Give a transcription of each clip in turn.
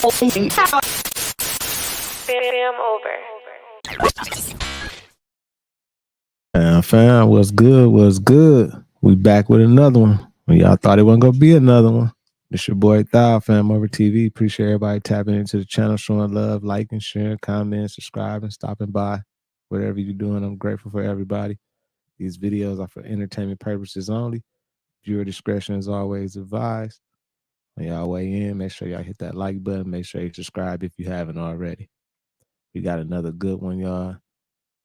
Fam over. Fam, what's good? What's good? We back with another one. When y'all thought it wasn't gonna be another one. It's your boy Thou, FamOverTV. Appreciate everybody tapping into the channel, showing love, liking, sharing, commenting, subscribing, stopping by. Whatever you're doing, I'm grateful for everybody. These videos are for entertainment purposes only. Viewer discretion is always advised. When y'all weigh in, make sure y'all hit that like button. Make sure you subscribe if you haven't already. We got another good one, y'all.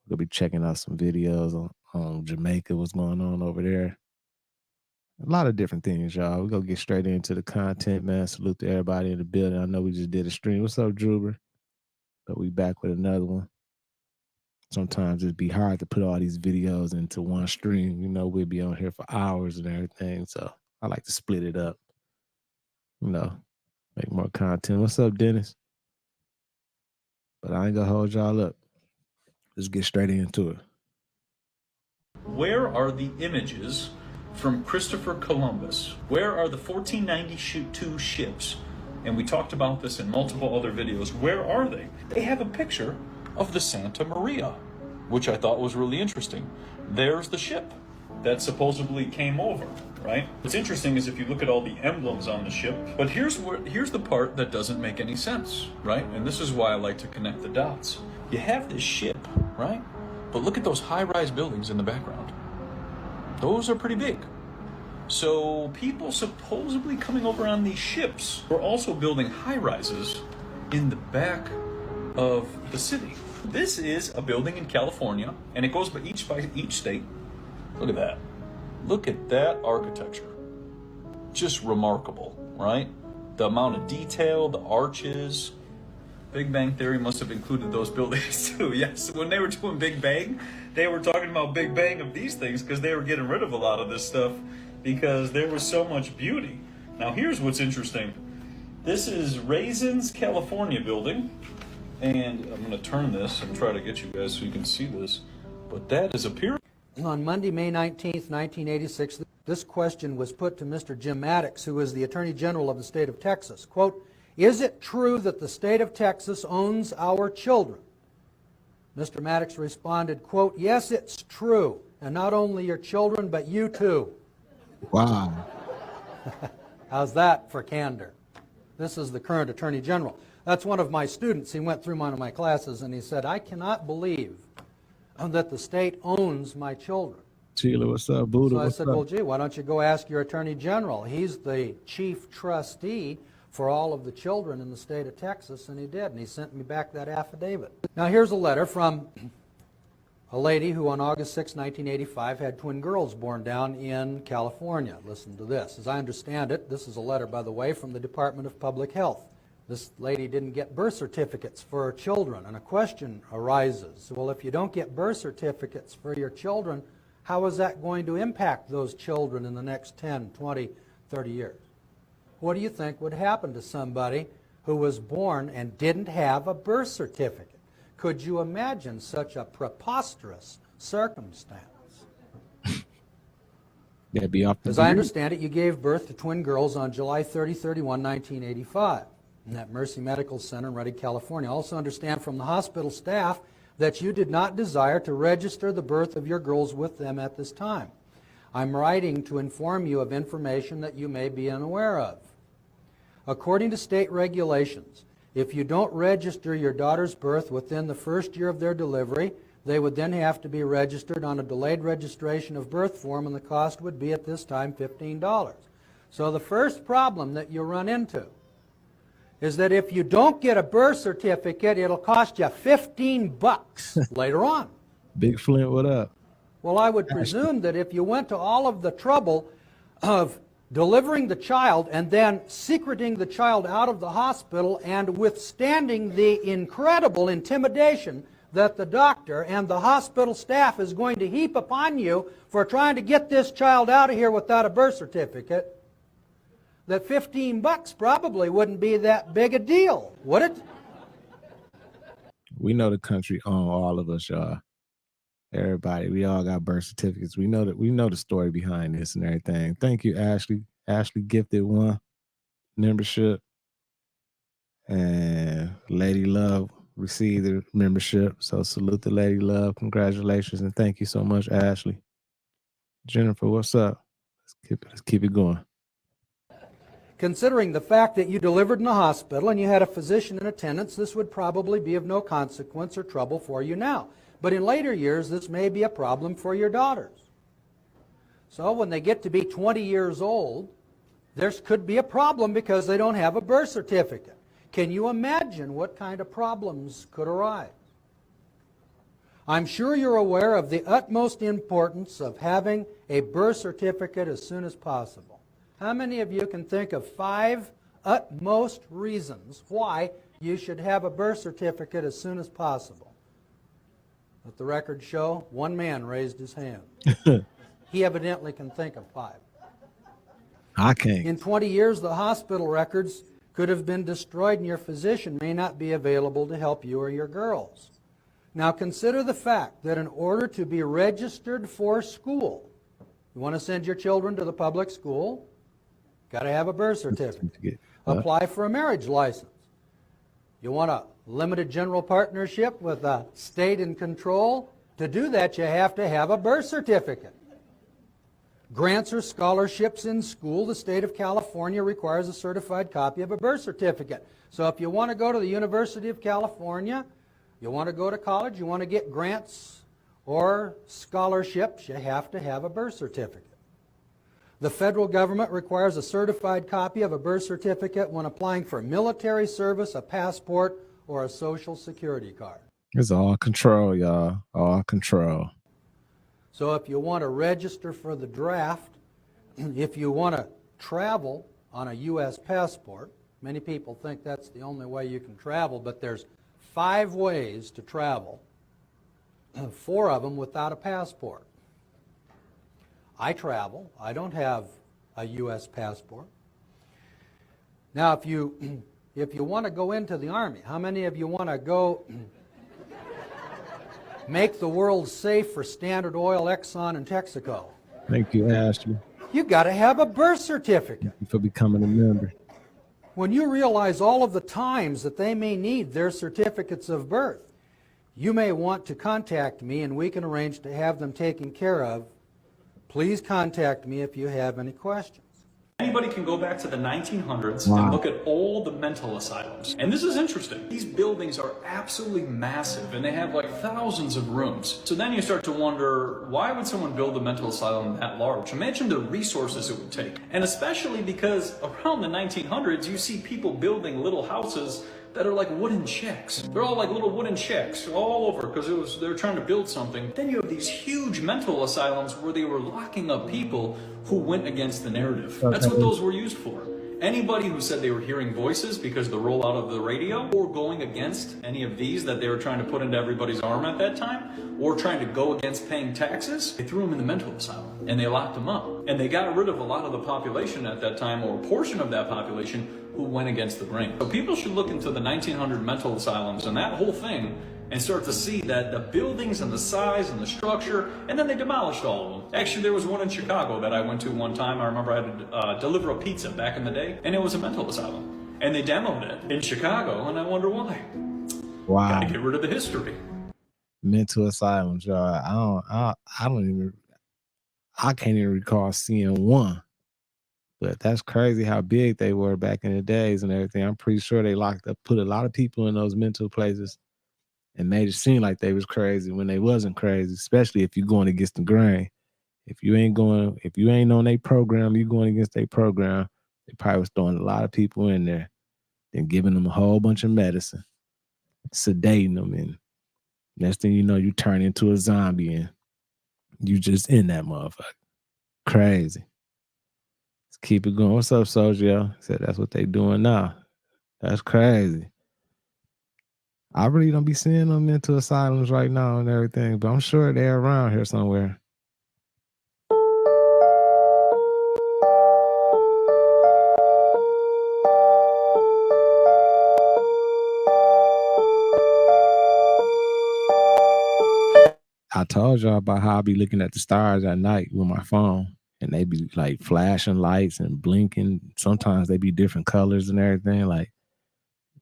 We'll be checking out some videos on Jamaica, what's going on over there. A lot of different things, y'all. We're going to get straight into the content, man. Salute to everybody in the building. I know we just did a stream. What's up, Druber? But we back with another one. Sometimes it'd be hard to put all these videos into one stream. You know, we'll be on here for hours and everything. So I like to split it up, you know, make more content. What's up, Dennis? But I ain't going to hold y'all up. Let's get straight into it. Where are the images from Christopher Columbus? Where are the 1492 ships? And we talked about this in multiple other videos. Where are they? They have a picture of the Santa Maria, which I thought was really interesting. There's the ship that supposedly came over, right? What's interesting is if you look at all the emblems on the ship, but here's the part that doesn't make any sense, right? And this is why I like to connect the dots. You have this ship, right? But look at those high-rise buildings in the background. Those are pretty big. So people supposedly coming over on these ships were also building high-rises in the back of the city. This is a building in California, and it goes by each state. Look at that. Look at that architecture. Just remarkable, right? The amount of detail, the arches. Big Bang Theory must have included those buildings too. Yes, when they were doing Big Bang, they were talking about Big Bang of these things because they were getting rid of a lot of this stuff because there was so much beauty. Now here's what's interesting. This is Raisins, California building. And I'm going to turn this and try to get you guys so you can see this. But that is a pyramid. On Monday, May 19th, 1986, this question was put to Mr. Jim Maddox, who is the Attorney General of the state of Texas. Quote, "Is it true that the state of Texas owns our children?" Mr. Maddox responded, quote, "Yes, it's true. And not only your children, but you too." Wow. How's that for candor? This is the current Attorney General. That's one of my students. He went through one of my classes and he said, "I cannot believe that the state owns my children." Sheila, what's up? Buddha, So I what's said, up? well, gee, why don't you go ask your Attorney General? He's the chief trustee for all of the children in the state of Texas, and he did, and he sent me back that affidavit. Now here's a letter from a lady who on August 6, 1985 had twin girls born down in California. Listen to this. As I understand it, this is a letter, by the way, from the Department of Public Health. This lady didn't get birth certificates for her children, and a question arises. Well, if you don't get birth certificates for your children, how is that going to impact those children in the next 10, 20, 30 years? What do you think would happen to somebody who was born and didn't have a birth certificate? Could you imagine such a preposterous circumstance? That'd be off the As I understand it, you gave birth to twin girls on July 30, 31, 1985 at Mercy Medical Center in Redding, California. I also understand from the hospital staff that you did not desire to register the birth of your girls with them at this time. I'm writing to inform you of information that you may be unaware of. According to state regulations, if you don't register your daughter's birth within the first year of their delivery, they would then have to be registered on a delayed registration of birth form, and the cost would be at this time $15. So the first problem that you run into is that if you don't get a birth certificate, it'll cost you $15 later on. Big Flint, what up? Well, I would presume that if you went to all of the trouble of delivering the child and then secreting the child out of the hospital and withstanding the incredible intimidation that the doctor and the hospital staff is going to heap upon you for trying to get this child out of here without a birth certificate, that $15 probably wouldn't be that big a deal, would it? We know the country own all of us, y'all. Everybody, we all got birth certificates. We know that. We know the story behind this and everything. Thank you, Ashley. Ashley gifted one membership. And Lady Love received the membership. So salute to Lady Love. Congratulations. And thank you so much, Ashley. Jennifer, what's up? Let's keep it going. Considering the fact that you delivered in a hospital and you had a physician in attendance, this would probably be of no consequence or trouble for you now. But in later years, this may be a problem for your daughters. So when they get to be 20 years old, there could be a problem because they don't have a birth certificate. Can you imagine what kind of problems could arise? I'm sure you're aware of the utmost importance of having a birth certificate as soon as possible. How many of you can think of 5 utmost reasons why you should have a birth certificate as soon as possible? Let the record show, one man raised his hand. He evidently can think of 5. I can't. In 20 years, the hospital records could have been destroyed and your physician may not be available to help you or your girls. Now consider the fact that in order to be registered for school, you want to send your children to the public school, got to have a birth certificate. Apply for a marriage license. You want a limited general partnership with a state in control? To do that, you have to have a birth certificate. Grants or scholarships in school, the state of California requires a certified copy of a birth certificate. So if you want to go to the University of California, you want to go to college, you want to get grants or scholarships, you have to have a birth certificate. The federal government requires a certified copy of a birth certificate when applying for military service, a passport, or a social security card. It's all control, y'all. All control. So if you want to register for the draft, if you want to travel on a U.S. passport, many people think that's the only way you can travel, but there's 5 ways to travel, 4 of them without a passport. I travel. I don't have a U.S. passport. Now, if you want to go into the Army, how many of you want to go make the world safe for Standard Oil, Exxon, and Texaco? Thank you, Ashley. You got to have a birth certificate. Thank you for becoming a member. When you realize all of the times that they may need their certificates of birth, you may want to contact me and we can arrange to have them taken care of. Please contact me if you have any questions. Anybody can go back to the 1900s and look at all the mental asylums. And this is interesting. These buildings are absolutely massive and they have like thousands of rooms. So then you start to wonder, why would someone build a mental asylum that large? Imagine the resources it would take. And especially because around the 1900s, you see people building little houses that are like wooden shacks. They're all like little wooden shacks all over because they were trying to build something. Then you have these huge mental asylums where they were locking up people who went against the narrative. That's what those were used for. Anybody who said they were hearing voices because of the rollout of the radio, or going against any of these that they were trying to put into everybody's arm at that time, or trying to go against paying taxes, they threw them in the mental asylum and they locked them up. And they got rid of a lot of the population at that time, or a portion of that population, who went against the grain. So people should look into the 1900 mental asylums and that whole thing and start to see that the buildings and the size and the structure, and then they demolished all of them. Actually, there was one in Chicago that I went to one time. I remember I had to deliver a pizza back in the day, and it was a mental asylum. And they demoed it in Chicago, and I wonder why. Wow. Gotta get rid of the history. Mental asylums, y'all. I can't even recall seeing one. But that's crazy how big they were back in the days and everything. I'm pretty sure they put a lot of people in those mental places and made it seem like they was crazy when they wasn't crazy, especially if you're going against the grain. If you ain't on their program, you going against their program, they probably was throwing a lot of people in there, then giving them a whole bunch of medicine, sedating them, and next thing you know, you turn into a zombie and you just in that motherfucker. Crazy. Let's keep it going. What's up, Sojo? Said that's what they doing now. That's crazy. I really don't be seeing them mental asylums right now and everything, but I'm sure they're around here somewhere. I told y'all about how I be looking at the stars at night with my phone, and they be like flashing lights and blinking. Sometimes they be different colors and everything. Like,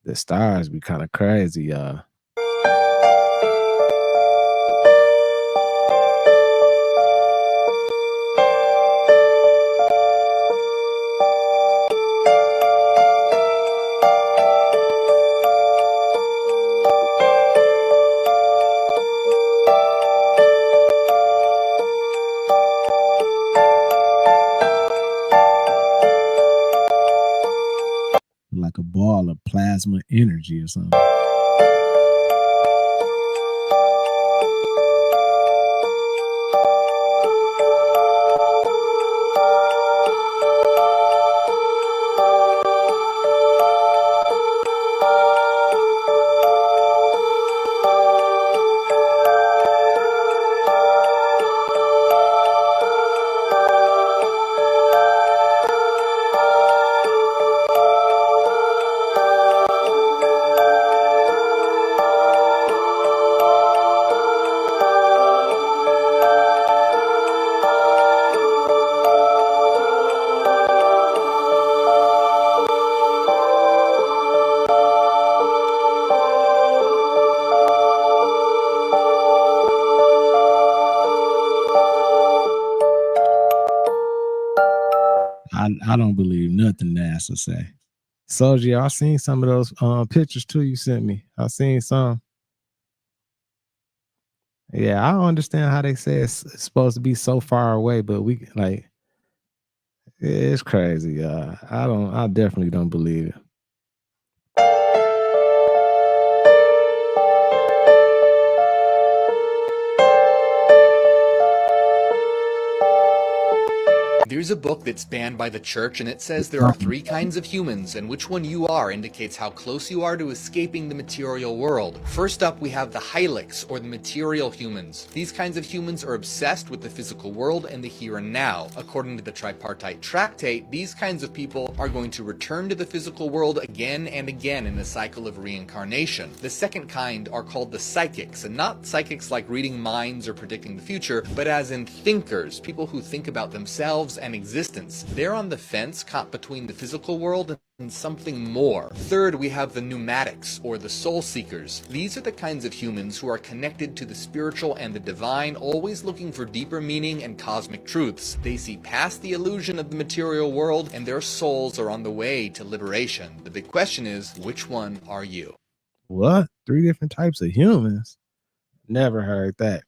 The stars be kind of crazy, y'all. Like a ball of plasma energy or something. I don't believe nothing NASA say. Soldier, I seen some of those pictures too you sent me. I seen some. Yeah, I don't understand how they say it's supposed to be so far away, but we like it's crazy. I definitely don't believe it. There's a book that's banned by the church, and it says there are 3 kinds of humans, and which one you are indicates how close you are to escaping the material world. First up, we have the Hylics, or the material humans. These kinds of humans are obsessed with the physical world and the here and now. According to the Tripartite Tractate, these kinds of people are going to return to the physical world again and again in a cycle of reincarnation. The second kind are called the Psychics, and not psychics like reading minds or predicting the future, but as in thinkers, people who think about themselves and existence. They're on the fence, caught between the physical world and something more. Third, we have the Pneumatics, or the Soul Seekers. These are the kinds of humans who are connected to the spiritual and the divine, always looking for deeper meaning and cosmic truths. They see past the illusion of the material world, and their souls are on the way to liberation. The big question is, which one are you? What? 3 different types of humans? Never heard that.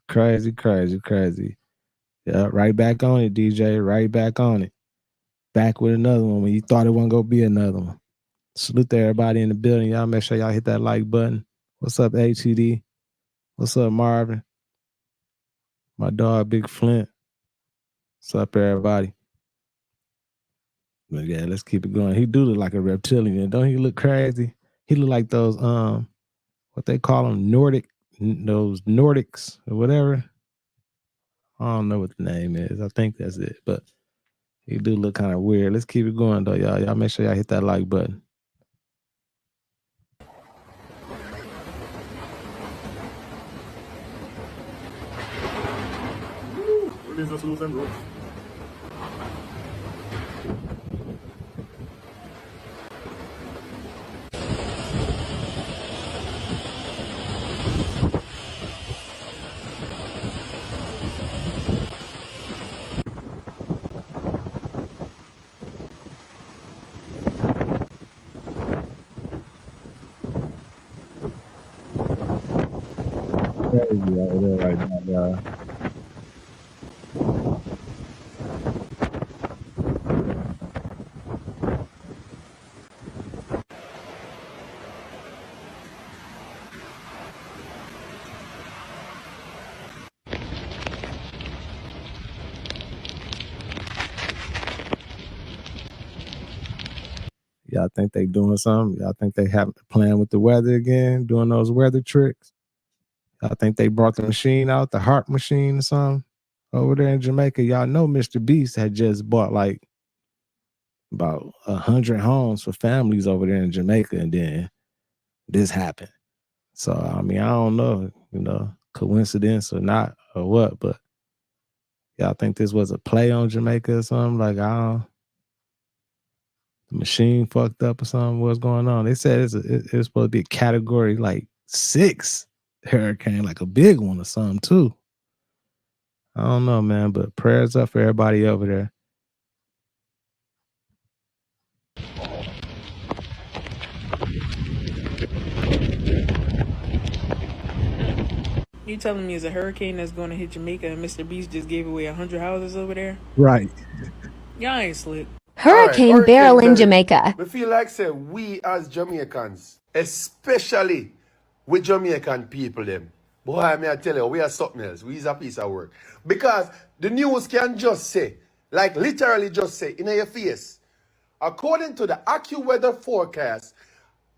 Crazy, crazy, crazy. Yeah, right back on it, DJ. Right back on it. Back with another one when you thought it wasn't gonna be another one. Salute to everybody in the building. Y'all make sure y'all hit that like button. What's up, ATD? What's up, Marvin? My dog, Big Flint. What's up, everybody? But yeah, let's keep it going. He do look like a reptilian. Don't he look crazy? He look like those what they call them, those Nordics or whatever. I don't know what the name is. I think that's it. But he do look kind of weird. Let's keep it going though, y'all. Y'all make sure y'all hit that like button. Crazy out there right now, y'all. Y'all think they doing something? Y'all think they have playing with the weather again, doing those weather tricks? Y'all think they brought the machine out, the heart machine or something over there in Jamaica? Y'all know Mr. Beast had just bought like about 100 homes for families over there in Jamaica, and then this happened. So I mean, I don't know, coincidence or not or what, but y'all think this was a play on Jamaica or something? Like I don't. The machine fucked up or something. What's going on? They said it's supposed to be a category like 6 hurricane, like a big one or something too. I don't know, man, but prayers up for everybody over there. You telling me it's a hurricane that's going to hit Jamaica and Mr. Beast just gave away 100 houses over there? Right. Y'all ain't slick. Hurricane Beryl in Jamaica. We feel like say we as Jamaicans, especially with Jamaican people them. Boy, may I tell you, we are something else. We is a piece of work. Because the news can just say, like literally just say, in your face, according to the AccuWeather forecast,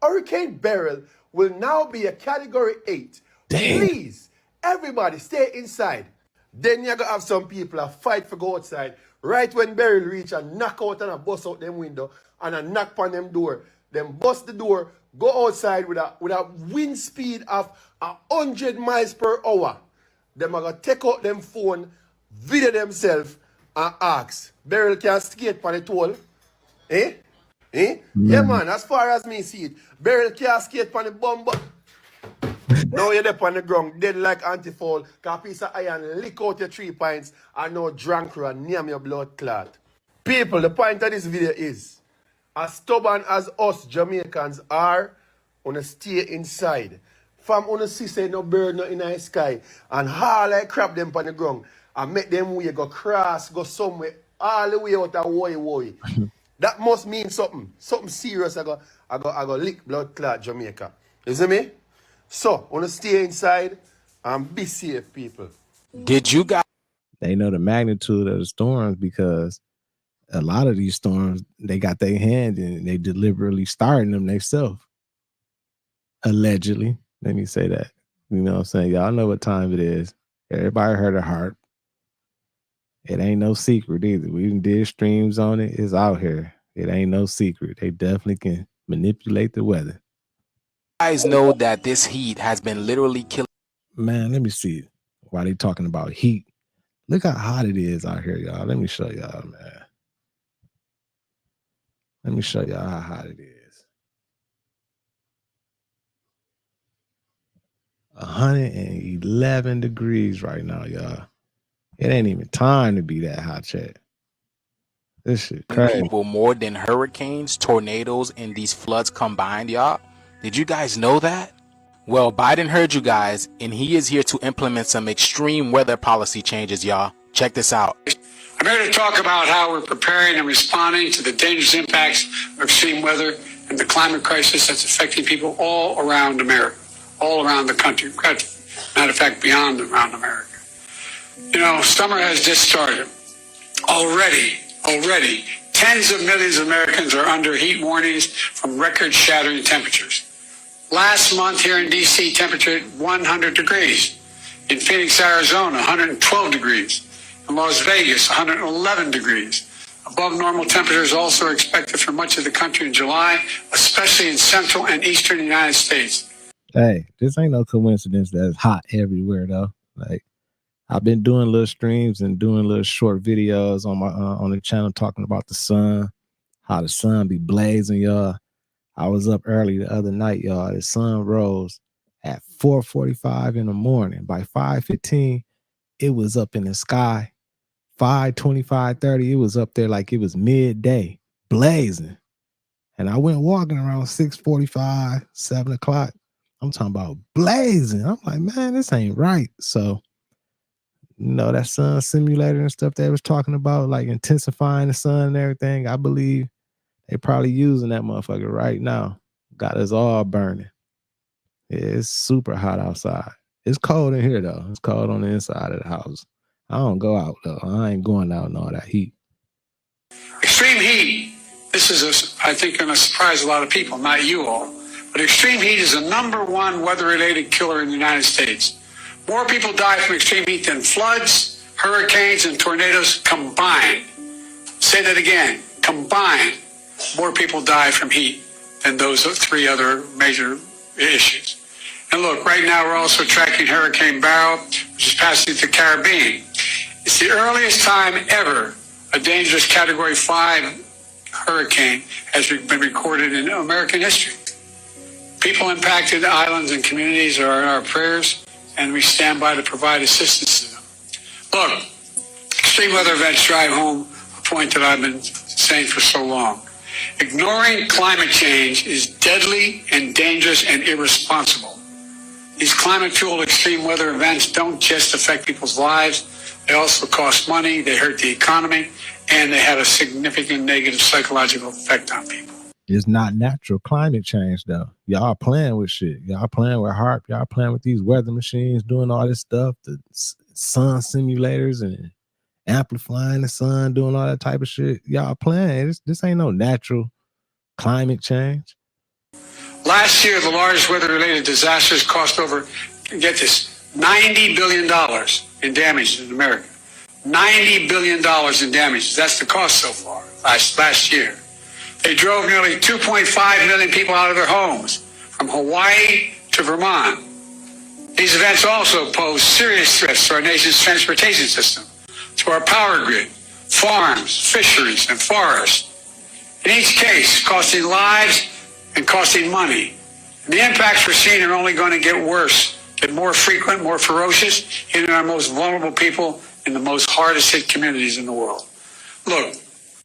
Hurricane Beryl will now be a Category 8. Damn. Please, everybody stay inside. Then you're going to have some people that fight for go outside. Right when Beryl reach and knock out and a bust out them window and a knock on them door. Then bust the door, go outside with a wind speed of 100 miles per hour. Them are going to take out them phone, video themselves and ask, Beryl can skate on the toll? Eh? Yeah, man, as far as me see it, Beryl can skate on the bumper. Now you're up on the ground, dead like anti-fall, cause a piece of iron lick out your 3 pints and no drunk and name your blood clot. People, the point of this video is, as stubborn as us Jamaicans are, wanna stay inside. From wanna see say no bird no in the sky and haul like crap them on the ground and make them way go cross, go somewhere, all the way out of woy. That must mean something. Something serious I go lick blood clot Jamaica. You see me? So, want to stay inside and be safe, people. Did you guys? They know the magnitude of the storms because a lot of these storms, they got their hand in, they deliberately starting them themselves. Allegedly. Let me say that. You know what I'm saying? Y'all know what time it is. Everybody heard a harp. It ain't no secret either. We did streams on it. It's out here. It ain't no secret. They definitely can manipulate the weather. Guys know that this heat has been literally killing. Man, let me see. Why they talking about heat? Look how hot it is out here, y'all. Let me show y'all, man. Let me show y'all how hot it is. 111 degrees right now, y'all. It ain't even time to be that hot, chat. This shit crazy. People more than hurricanes, tornadoes, and these floods combined, y'all. Did you guys know that? Well, Biden heard you guys, and he is here to implement some extreme weather policy changes, y'all. Check this out. I'm here to talk about how we're preparing and responding to the dangerous impacts of extreme weather and the climate crisis that's affecting people all around America, all around the country. Matter of fact, beyond around America. You know, summer has just started. Already, tens of millions of Americans are under heat warnings from record-shattering temperatures. Last month here in D.C., temperature 100 degrees. In Phoenix, Arizona, 112 degrees. In Las Vegas, 111 degrees. Above normal temperatures also are expected for much of the country in July, especially in central and eastern United States. Hey, this ain't no coincidence that it's hot everywhere, though. Like, I've been doing little streams and doing little short videos on my on the channel talking about the sun, how the sun be blazing, y'all. I was up early the other night, y'all. The sun rose at 4:45 in the morning. By 5:15, it was up in the sky. 5:25, 30, it was up there like it was midday, blazing. And I went walking around 6:45, 7 o'clock. I'm talking about blazing. I'm like, man, this ain't right. So, you know, that sun simulator and stuff they was talking about, like intensifying the sun and everything, I believe they probably using that motherfucker right now. Got us all burning. It's super hot outside. It's cold in here, though. It's cold on the inside of the house. I don't go out, though. I ain't going out in all that heat. Extreme heat. This is, I think, going to surprise a lot of people, not you all. But extreme heat is the #1 weather-related killer in the United States. More people die from extreme heat than floods, hurricanes, and tornadoes combined. Say that again. Combined, more people die from heat than those 3 other major issues. And look, right now we're also tracking Hurricane Beryl, which is passing through the Caribbean. It's the earliest time ever a dangerous Category 5 hurricane has been recorded in American history. People impacted islands and communities are in our prayers, and we stand by to provide assistance to them. Look, extreme weather events drive home a point that I've been saying for so long. Ignoring climate change is deadly and dangerous and irresponsible. These climate-fueled extreme weather events don't just affect people's lives, they also cost money, they hurt the economy, and they have a significant negative psychological effect on people. It's not natural climate change, though. Y'all playing with shit. Y'all playing with HARP. Y'all playing with these weather machines, doing all this stuff, the sun simulators and amplifying the sun, doing all that type of shit. Y'all playing. This ain't no natural climate change. Last year, the largest weather-related disasters cost over, get this, $90 billion in damages in America. $90 billion in damages. That's the cost so far, last year. They drove nearly 2.5 million people out of their homes, from Hawaii to Vermont. These events also pose serious threats to our nation's transportation system, to our power grid, farms, fisheries, and forests. In each case, costing lives and costing money. And the impacts we're seeing are only going to get worse, get more frequent, more ferocious, hitting our most vulnerable people in the most hardest hit communities in the world. Look.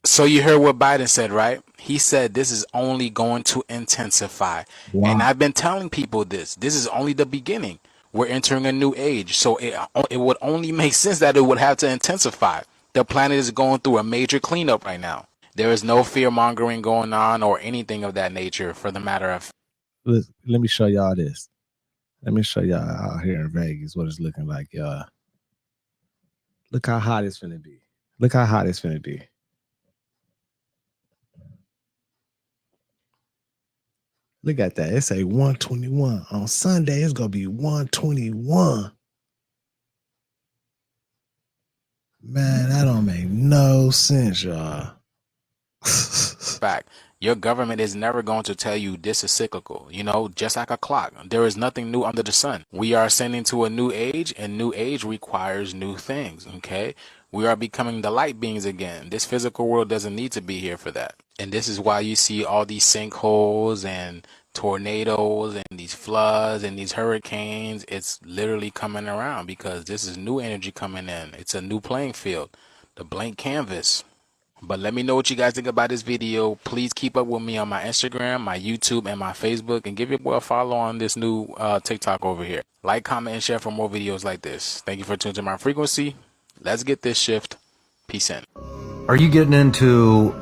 So you heard what Biden said, right? He said this is only going to intensify. Wow. And I've been telling people this is only the beginning. We're entering a new age. So it would only make sense that it would have to intensify. The planet is going through a major cleanup right now. There is no fear mongering going on or anything of that nature for the matter of. Let me show y'all this. Let me show y'all out here in Vegas what it's looking like, y'all. Look how hot it's finna be. Look how hot it's finna be. Look at that. It's a 121. On Sunday, it's going to be 121. Man, that don't make no sense, y'all. Fact. Your government is never going to tell you this is cyclical, just like a clock. There is nothing new under the sun. We are ascending to a new age, and new age requires new things, okay? We are becoming the light beings again. This physical world doesn't need to be here for that. And this is why you see all these sinkholes and tornadoes and these floods and these hurricanes. It's literally coming around because this is new energy coming in. It's a new playing field, the blank canvas. But let me know what you guys think about this video. Please keep up with me on my Instagram, my YouTube, and my Facebook, and give your boy a follow on this new TikTok over here. Like, comment, and share for more videos like this. Thank you for tuning to my frequency. Let's get this shift. Peace in. Are you getting into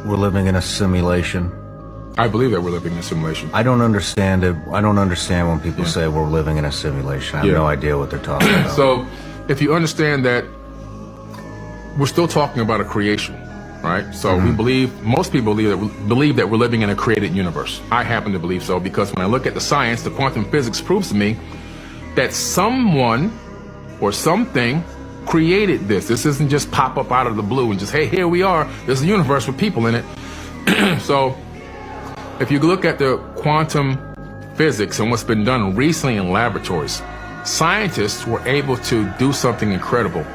we're living in a simulation? I believe that we're living in a simulation. I don't understand it. I don't understand when people say we're living in a simulation. I have no idea what they're talking about. So if you understand that we're still talking about a creation, right? So we believe, most people believe that we're living in a created universe. I happen to believe so because when I look at the science, the quantum physics proves to me that someone or something created this. This isn't just pop up out of the blue and just, hey, here we are. There's a universe with people in it. So if you look at the quantum physics and what's been done recently in laboratories, scientists were able to do something incredible.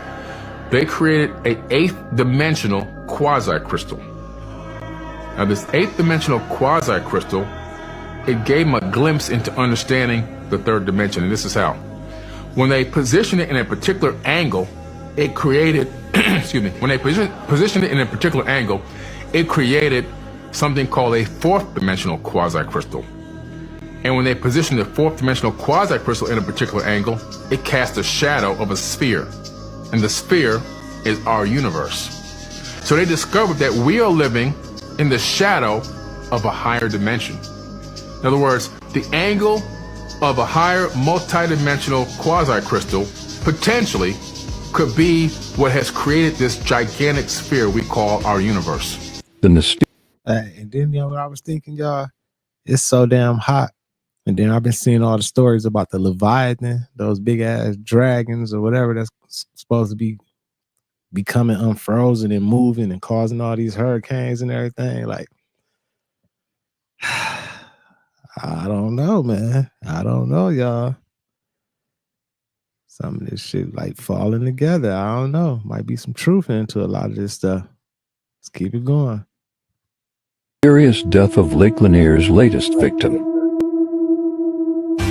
They created an 8th dimensional quasi-crystal. Now this 8th dimensional quasi-crystal, it gave them a glimpse into understanding the 3rd dimension, and this is how. When they positioned it in a particular angle, it created, excuse me, when they positioned it in a particular angle, it created something called a 4th dimensional quasi-crystal. And when they positioned the 4th dimensional quasi-crystal in a particular angle, it cast a shadow of a sphere. And the sphere is our universe. So they discovered that we are living in the shadow of a higher dimension. In other words, the angle of a higher multi-dimensional quasi-crystal potentially could be what has created this gigantic sphere we call our universe. And then, I was thinking, y'all, it's so damn hot. And then I've been seeing all the stories about the Leviathan, those big ass dragons or whatever that's supposed to be becoming unfrozen and moving and causing all these hurricanes and everything. Like, I don't know, man. I don't know, y'all. Some of this shit like falling together. I don't know. Might be some truth into a lot of this stuff. Let's keep it going. Mysterious death of Lake Lanier's latest victim.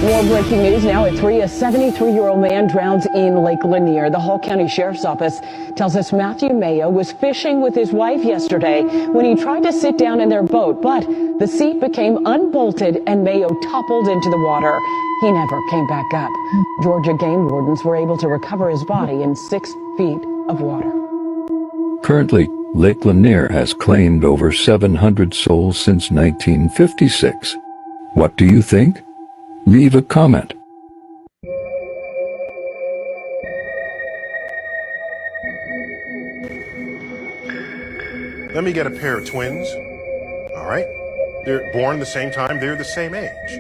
More breaking news now at 3. A 73-year-old man drowns in Lake Lanier. The Hall County Sheriff's Office tells us Matthew Mayo was fishing with his wife yesterday when he tried to sit down in their boat, but the seat became unbolted and Mayo toppled into the water. He never came back up. Georgia game wardens were able to recover his body in 6 feet of water. Currently, Lake Lanier has claimed over 700 souls since 1956. What do you think? Leave a comment. Let me get a pair of twins. All right. They're born the same time. They're the same age.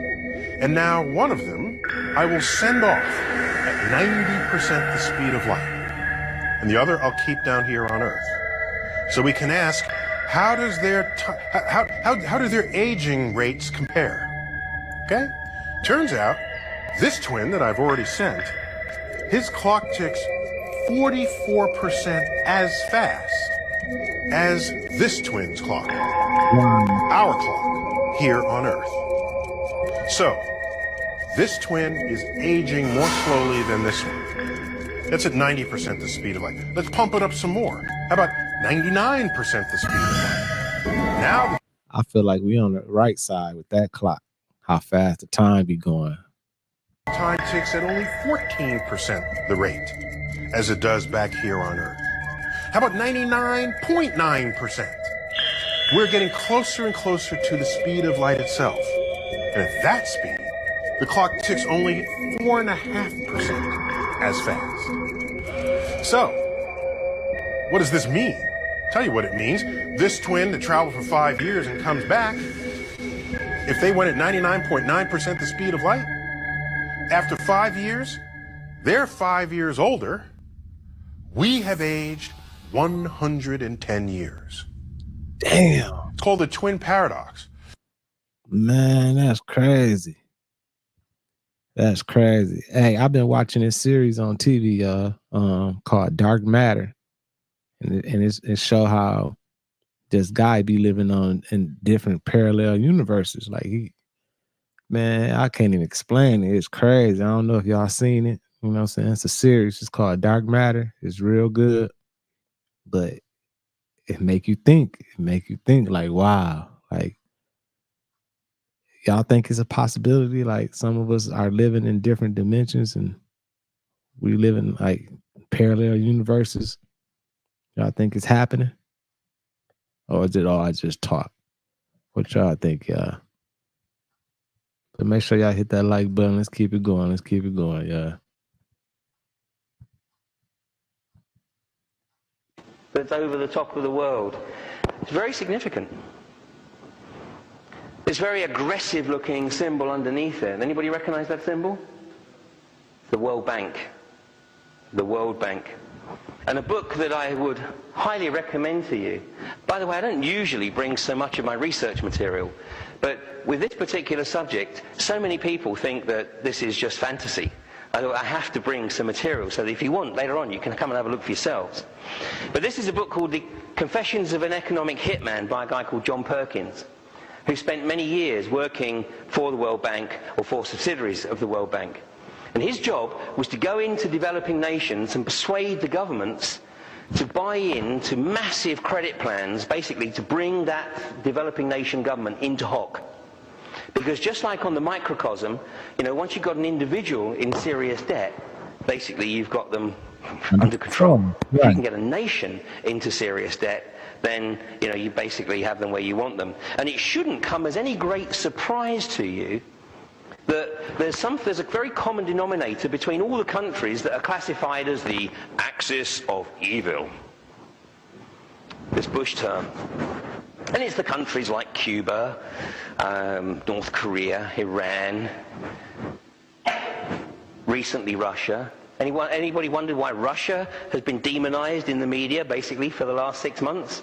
And now one of them I will send off at 90% the speed of light. And the other I'll keep down here on Earth. So we can ask, how do their aging rates compare? Okay? Turns out, this twin that I've already sent, his clock ticks 44% as fast as this twin's clock, our clock, here on Earth. So, this twin is aging more slowly than this one. That's at 90% the speed of light. Let's pump it up some more. How about 99% the speed of light? Now, I feel like we on the right side with that clock. How fast the time be going. Time ticks at only 14% the rate, as it does back here on Earth. How about 99.9%? We're getting closer and closer to the speed of light itself. And at that speed, the clock ticks only 4.5% as fast. So, what does this mean? Tell you what it means. This twin that traveled for 5 years and comes back, if they went at 99.9% the speed of light, after 5 years, they're 5 years older. We have aged 110 years. Damn. It's called the twin paradox. Man, that's crazy. That's crazy. Hey, I've been watching this series on TV called Dark Matter. And it show how this guy be living in different parallel universes. Like man, I can't even explain it. It's crazy. I don't know if y'all seen it. You know what I'm saying? It's a series. It's called Dark Matter. It's real good. But it make you think. It make you think like, wow. Like, y'all think it's a possibility? Like some of us are living in different dimensions and we live in like parallel universes. Y'all think it's happening? Or is it all just talk? What y'all think, y'all? But make sure y'all hit that like button. Let's keep it going. Let's keep it going, yeah. That's over the top of the world. It's very significant. This very aggressive looking symbol underneath it. Anybody recognize that symbol? The World Bank. The World Bank. And a book that I would highly recommend to you. By the way, I don't usually bring so much of my research material, but with this particular subject, so many people think that this is just fantasy. I thought I have to bring some material so that if you want, later on, you can come and have a look for yourselves. But this is a book called The Confessions of an Economic Hitman by a guy called John Perkins, who spent many years working for the World Bank or for subsidiaries of the World Bank. And his job was to go into developing nations and persuade the governments to buy into massive credit plans, basically to bring that developing nation government into hock. Because just like on the microcosm, you know, once you've got an individual in serious debt, basically you've got them under control. If you can get a nation into serious debt, then you know you basically have them where you want them. And it shouldn't come as any great surprise to you that there's a very common denominator between all the countries that are classified as the axis of evil. This Bush term. And it's the countries like Cuba, North Korea, Iran, recently Russia. Anybody wondered why Russia has been demonized in the media, basically, for the last 6 months?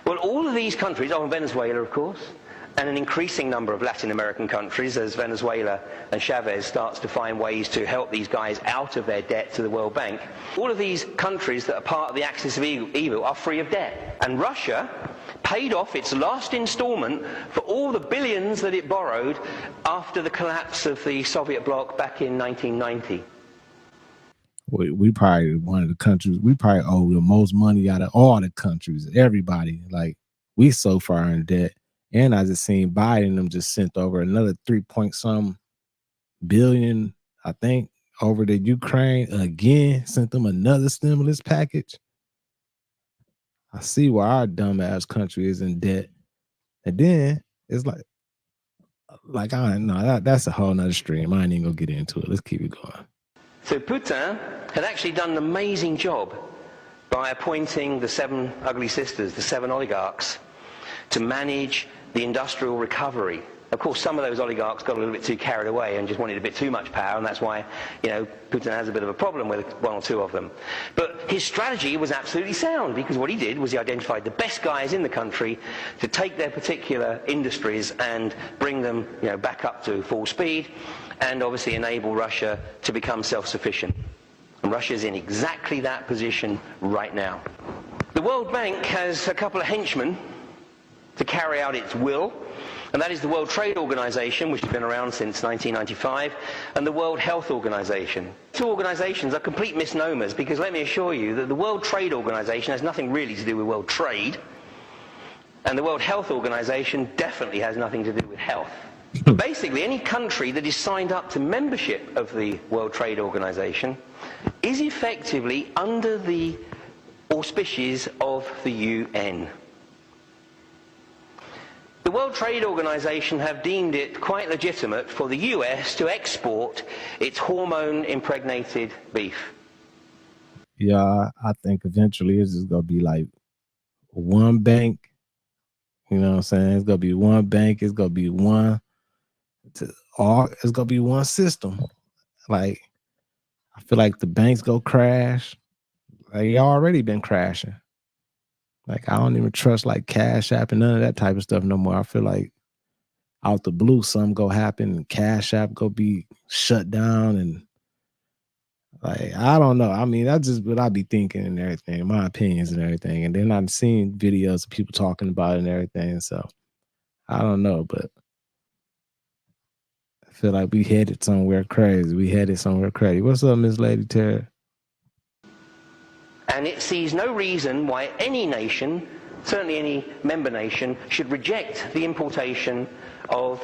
Well, all of these countries, and Venezuela, of course, and an increasing number of Latin American countries, as Venezuela and Chavez starts to find ways to help these guys out of their debt to the World Bank, all of these countries that are part of the axis of evil are free of debt. And Russia paid off its last installment for all the billions that it borrowed after the collapse of the Soviet bloc back in 1990. We probably one of the countries, we probably owe the most money out of all the countries, everybody. Like, we so far in debt. And I just seen Biden them just sent over another 3-point-some billion, I think, over to Ukraine again, sent them another stimulus package. I see why our dumbass country is in debt. And then it's like I don't know, that's a whole nother stream. I ain't even gonna get into it. Let's keep it going. So Putin had actually done an amazing job by appointing the 7 ugly sisters, the 7 oligarchs, to manage the industrial recovery. Of course, some of those oligarchs got a little bit too carried away and just wanted a bit too much power, and that's why, you know, Putin has a bit of a problem with 1 or 2 of them. But his strategy was absolutely sound, because what he did was he identified the best guys in the country to take their particular industries and bring them, you know, back up to full speed, and obviously enable Russia to become self-sufficient. And Russia's in exactly that position right now. The World Bank has a couple of henchmen to carry out its will, and that is the World Trade Organization, which has been around since 1995, and the World Health Organization. 2 organizations are complete misnomers, because let me assure you that the World Trade Organization has nothing really to do with world trade, and the World Health Organization definitely has nothing to do with health. Basically, any country that is signed up to membership of the World Trade Organization is effectively under the auspices of the UN. The World Trade Organization have deemed it quite legitimate for the US to export its hormone-impregnated beef. Yeah, I think eventually it's just gonna be like one bank. You know what I'm saying? It's gonna be one bank. It's gonna be it's gonna be one system. Like, I feel like the banks go crash. They already been crashing. Like, I don't even trust like Cash App and none of that type of stuff no more. I feel like out the blue something go happen and Cash App go be shut down, and like, I don't know. I mean, that's just what I be thinking and everything, my opinions and everything. And then I've seen videos of people talking about it and everything. So I don't know, but I feel like we headed somewhere crazy. What's up, Miss Lady Terry? And it sees no reason why any nation, certainly any member nation, should reject the importation of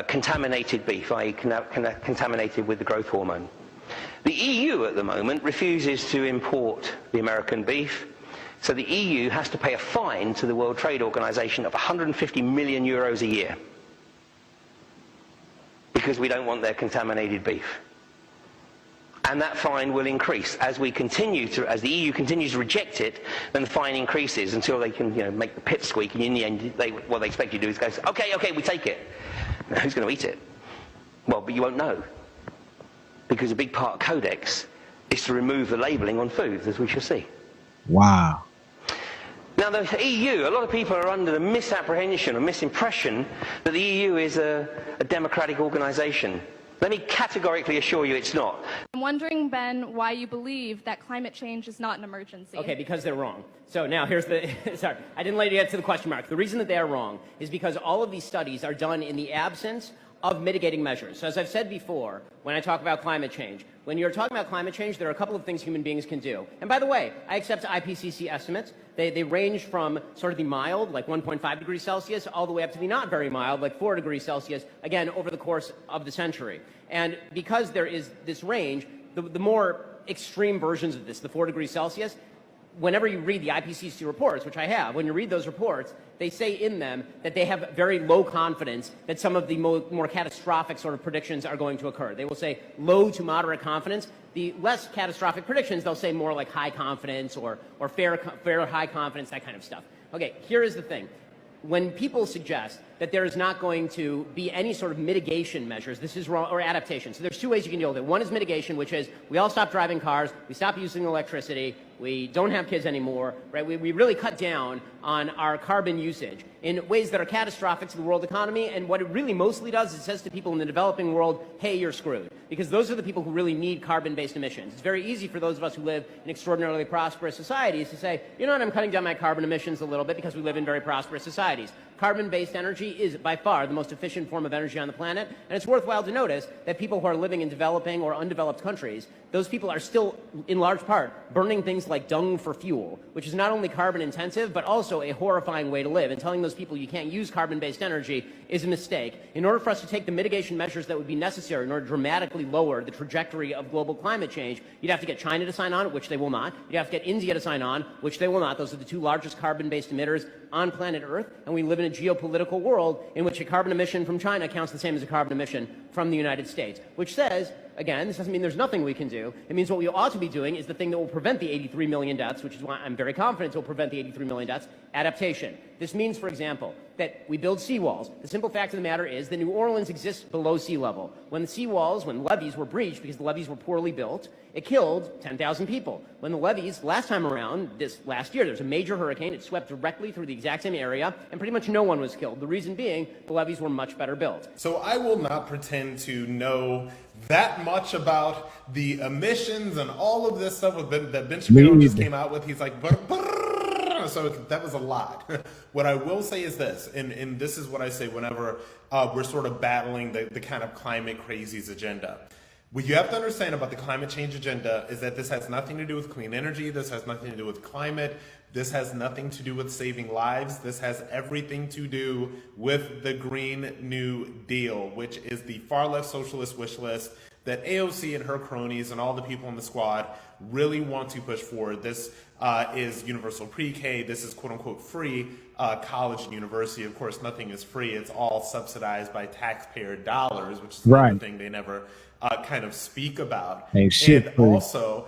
contaminated beef, i.e. contaminated with the growth hormone. The EU at the moment refuses to import the American beef, so the EU has to pay a fine to the World Trade Organization of 150 million euros a year because we don't want their contaminated beef. And that fine will increase as the EU continues to reject it. Then the fine increases until they can, you know, make the pip squeak, and in the end, what they expect you to do is go, okay, we take it. Now, who's going to eat it? Well, but you won't know, because a big part of Codex is to remove the labeling on foods, as we shall see. Wow. Now, the EU, a lot of people are under the misapprehension or misimpression that the EU is a democratic organization. Let me categorically assure you it's not. I'm wondering, Ben, why you believe that climate change is not an emergency. Okay, because they're wrong. So now here's the, sorry, I didn't let you get to the question mark. The reason that they are wrong is because all of these studies are done in the absence of mitigating measures. So as I've said before, when I talk about climate change, when you're talking about climate change, there are a couple of things human beings can do. And by the way, I accept IPCC estimates. They range from sort of the mild, like 1.5 degrees Celsius, all the way up to the not very mild, like 4 degrees Celsius, again, over the course of the century. And because there is this range, the more extreme versions of this, the 4 degrees Celsius, whenever you read the IPCC reports, which I have, when you read those reports, they say in them that they have very low confidence that some of the more catastrophic sort of predictions are going to occur. They will say low to moderate confidence. The less catastrophic predictions, they'll say more like high confidence or fair high confidence, that kind of stuff. Okay, here is the thing. When people suggest that there is not going to be any sort of mitigation measures, this is wrong, or adaptation. So there's 2 ways you can deal with it. One is mitigation, which is we all stop driving cars, we stop using electricity, We don't have kids anymore, right? We really cut down on our carbon usage in ways that are catastrophic to the world economy. And what it really mostly does is it says to people in the developing world, hey, you're screwed. Because those are the people who really need carbon-based emissions. It's very easy for those of us who live in extraordinarily prosperous societies to say, you know what, I'm cutting down my carbon emissions a little bit because we live in very prosperous societies. Carbon-based energy is by far the most efficient form of energy on the planet. And it's worthwhile to notice that people who are living in developing or undeveloped countries, those people are still, in large part, burning things like dung for fuel, which is not only carbon intensive, but also a horrifying way to live. And telling those people you can't use carbon-based energy is a mistake. In order for us to take the mitigation measures that would be necessary in order to dramatically lower the trajectory of global climate change, you'd have to get China to sign on, which they will not. You'd have to get India to sign on, which they will not. Those are the two largest carbon-based emitters on planet Earth. And we live in a geopolitical world in which a carbon emission from China counts the same as a carbon emission from the United States, which says, again, this doesn't mean there's nothing we can do. It means what we ought to be doing is the thing that will prevent the 83 million deaths, which is why I'm very confident it will prevent the 83 million deaths, adaptation. This means, for example, that we build seawalls. The simple fact of the matter is that New Orleans exists below sea level. When the seawalls, when levees were breached because the levees were poorly built, it killed 10,000 people. When the levees, last time around, this last year, there was a major hurricane. It swept directly through the exact same area, and pretty much no one was killed. The reason being, the levees were much better built. So I will not pretend to know that much about the emissions and all of this stuff that Ben Shapiro just came out with. He's like, so that was a lot. What I will say is this, and this is what I say whenever we're sort of battling the kind of climate crazies agenda. What you have to understand about the climate change agenda is that this has nothing to do with clean energy. This has nothing to do with climate. This has nothing to do with saving lives. This has everything to do with the Green New Deal, which is the far left socialist wish list that AOC and her cronies and all the people in the squad really want to push forward. This is universal pre-K. This is quote unquote free college and university. Of course, nothing is free. It's all subsidized by taxpayer dollars, which is another thing they never kind of speak about. And also,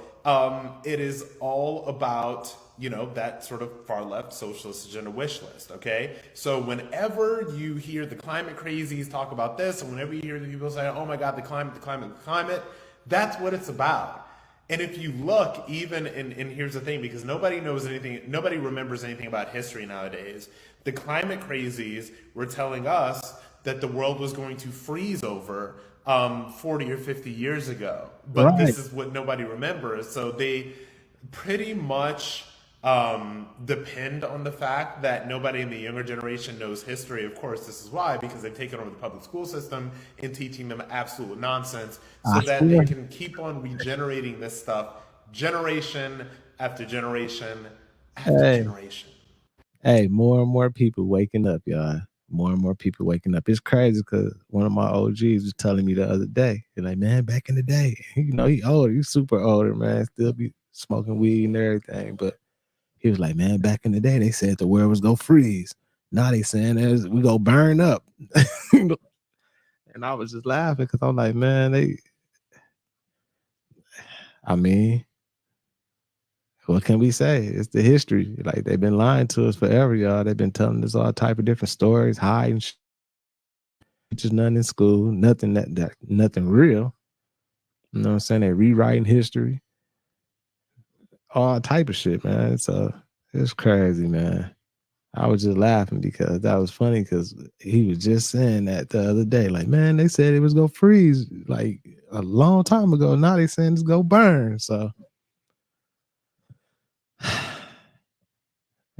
it is all about, you know, that sort of far left socialist agenda wish list, okay? So whenever you hear the climate crazies talk about this, and whenever you hear the people say, oh my God, the climate, that's what it's about. And if you look, even, and here's the thing, because nobody knows anything, nobody remembers anything about history nowadays, the climate crazies were telling us that the world was going to freeze over 40 or 50 years ago. But this is what nobody remembers. So they pretty much depend on the fact that nobody in the younger generation knows history. Of course, this is why, because they've taken over the public school system and teaching them absolute nonsense so that they can keep on regenerating this stuff generation after generation after generation. Hey, more and more people waking up, y'all. More and more people waking up. It's crazy because one of my OGs was telling me the other day, he's like, man, back in the day, you know, he older, he's super older, man, still be smoking weed and everything. But he was like, man, back in the day, they said the world was going to freeze. Now they saying we going to burn up. And I was just laughing because I'm like, man, I mean, what can we say? It's the history. Like, they've been lying to us forever, y'all. They've been telling us all type of different stories, hiding just nothing in school, nothing nothing real. You know what I'm saying? They rewriting history. All type of shit, man. So it's crazy, man. I was just laughing because that was funny because he was just saying that the other day. Like, man, they said it was gonna freeze like a long time ago. Now they saying it's gonna burn. So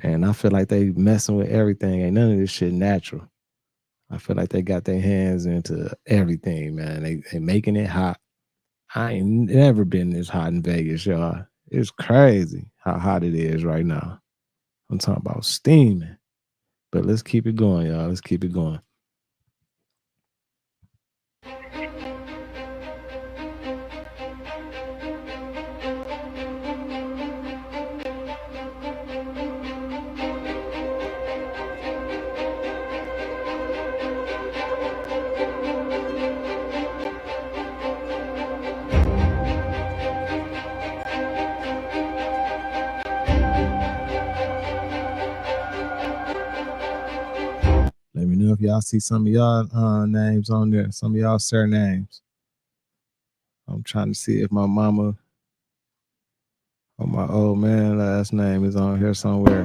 and I feel like they messing with everything. Ain't none of this shit natural. I feel like they got their hands into everything, man. They making it hot. I ain't never been this hot in Vegas, y'all. It's crazy how hot it is right now. I'm talking about steaming. But let's keep it going, y'all. Let's keep it going. Let me know if y'all see some of y'all names on there, some of y'all surnames. I'm trying to see if my mama Oh, my old man last name is on here somewhere.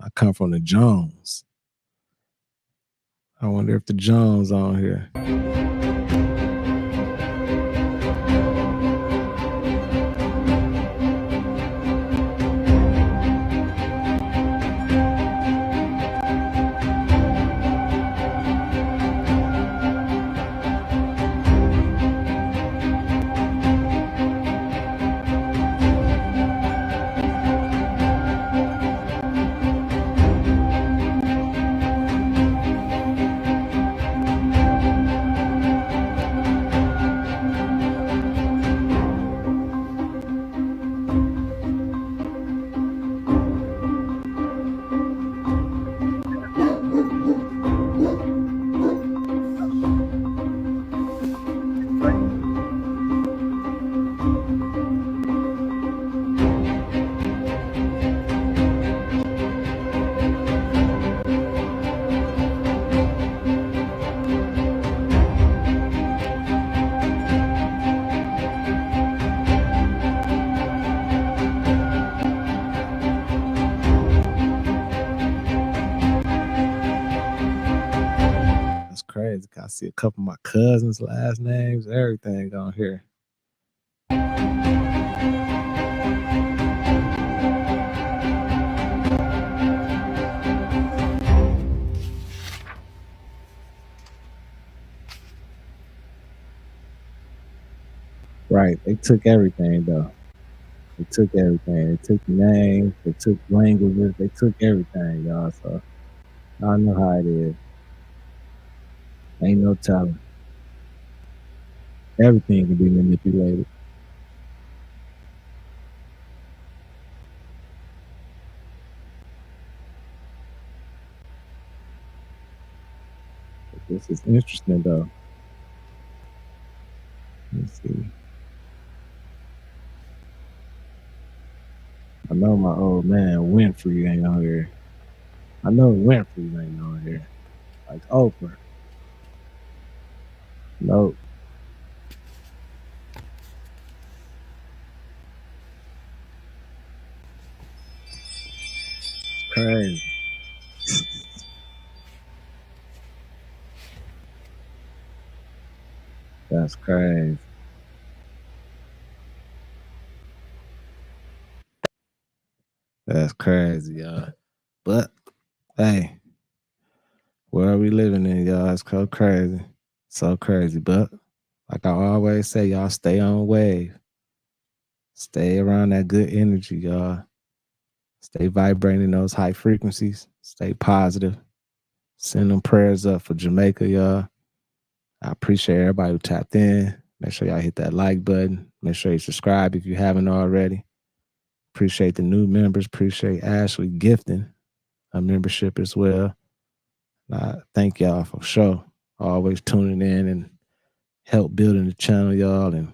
I come from the Jones. I wonder if the Jones on here. Crazy. I see a couple of my cousins' last names, everything on here. Right. They took everything though. They took everything. They took names, they took languages, they took everything, y'all. So I know how it is. Ain't no telling. Everything can be manipulated. But this is interesting though. Let's see. I know my old man Winfrey ain't on here. I know Winfrey ain't on here. Like Oprah. Nope. It's crazy. That's crazy. That's crazy, y'all. But hey, where are we living in, y'all? It's so crazy. So crazy. But like I always say, y'all stay on wave. Stay around that good energy, y'all. Stay vibrating those high frequencies. Stay positive. Send them prayers up for Jamaica, y'all. I appreciate everybody who tapped in. Make sure y'all hit that like button. Make sure you subscribe if you haven't already. Appreciate the new members. Appreciate Ashley gifting a membership as well. Thank y'all for sure. Always tuning in and help building the channel, y'all, and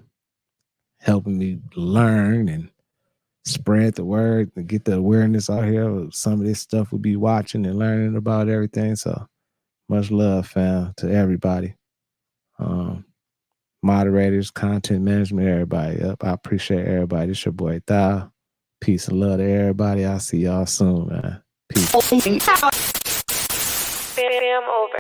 helping me learn and spread the word and get the awareness out here of some of this stuff we'll be watching and learning about everything. So much love, fam, to everybody. Moderators, content management, everybody. Yep, I appreciate everybody. It's your boy Thou. Peace and love to everybody. I'll see y'all soon, man. Peace. Fam over.